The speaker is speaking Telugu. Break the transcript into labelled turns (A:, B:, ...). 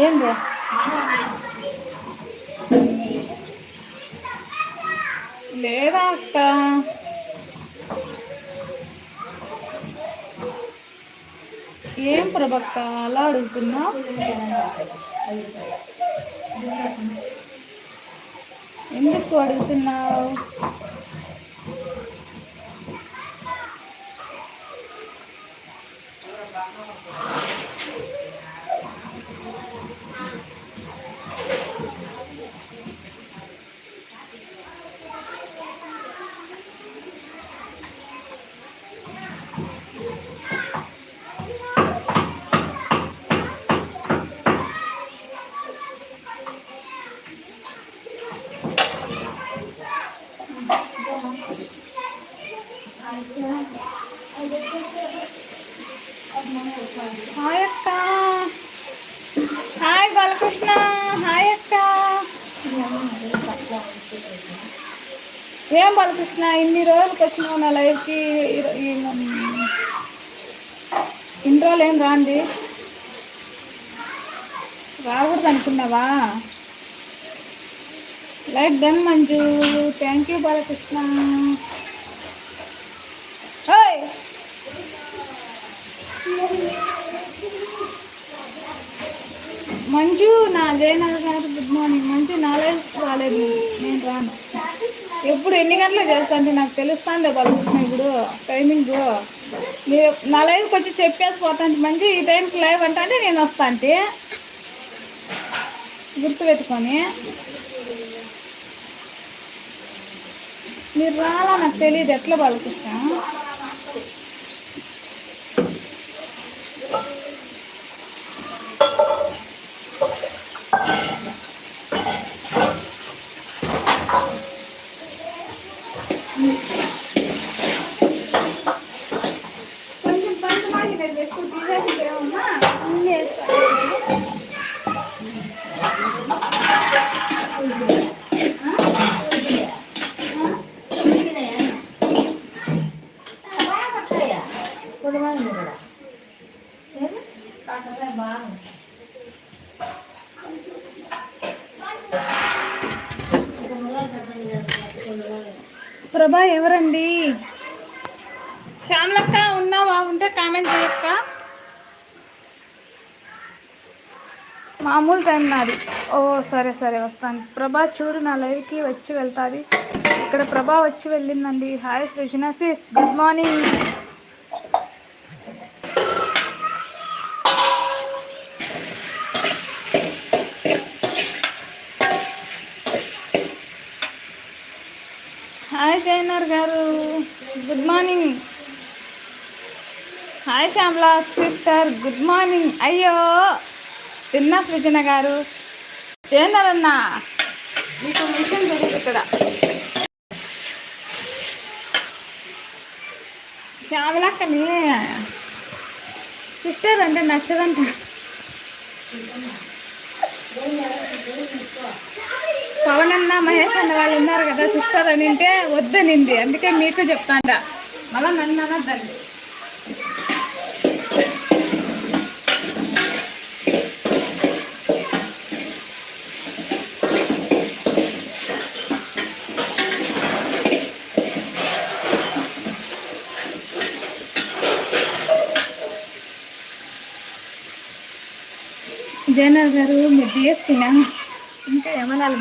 A: ఏంటి లేదా అక్క ఏం ప్రభక్క అలా అడుగుతున్నా? ఎందుకు అడుగుతున్నావు? హాయ్ అక్క. హాయ్ బాలకృష్ణ. హాయ్ అక్క. ఏం బాలకృష్ణ ఇన్ని రోజులకి వచ్చినావు నా లైఫ్కి? ఇన్ని రోజులు ఏం రాండి? రాకూడదు అనుకున్నావా? Like done Manju. Thank you Balakrishna. ఓయ్ మంజు నా జయనగర్ గారు గుడ్ మార్నింగ్. మంజు నా లైఫ్ రాలేదు, నేను రాను. ఎప్పుడు ఎన్ని గంటలకు చేస్తా అంటే నాకు తెలుస్తాండే బాలకృష్ణ. ఇప్పుడు టైమింగ్ మీరు నా లైవ్కి వచ్చి చెప్పేసి పోతాంటే మంజు ఈ టైంకి లైవ్ అంటే నేను వస్తా అంటే గుర్తుపెట్టుకొని. మీరు రాలా నాకు తెలియదు ఎట్లా బాలకృష్ణ. కొంచెం పంచమాలి నేను ఎక్కువ తీసేసి ఏమన్నా అన్నీ వేస్తాను. ప్రభా ఎవరండి? శ్యామలక్క ఉన్నావా? ఉంటే కామెంట్ చేయక్క. మామూలు టైం నాది. ఓ సరే సరే వస్తాను. ప్రభా చూడు నా లైవ్కి వచ్చి వెళ్తుంది. ఇక్కడ ప్రభా వచ్చి వెళ్ళిందండి. హాయ్ సృజన సిస్, గుడ్ మార్నింగ్. హాయ్ జైనర్ గారు, good morning. Hi Shyamala sister, good morning. అయ్యో తిన్నా సృజన గారు. ఏందన్నా మీకు విషయం తెలియదు ఇక్కడ. శ్యామలక్కని సిస్టర్ అంటే నచ్చదంట. పవన్ అన్న మహేష్ అన్న వాళ్ళు ఉన్నారు కదా సిస్టర్ అని అంటే వద్దనింది. అందుకే మీకు చెప్తాంట. మళ్ళీ నన్ను అనద్దండి. జయనగర్ గారు మీరు డిఎస్పీనా? ఇంకా ఏమనాలి?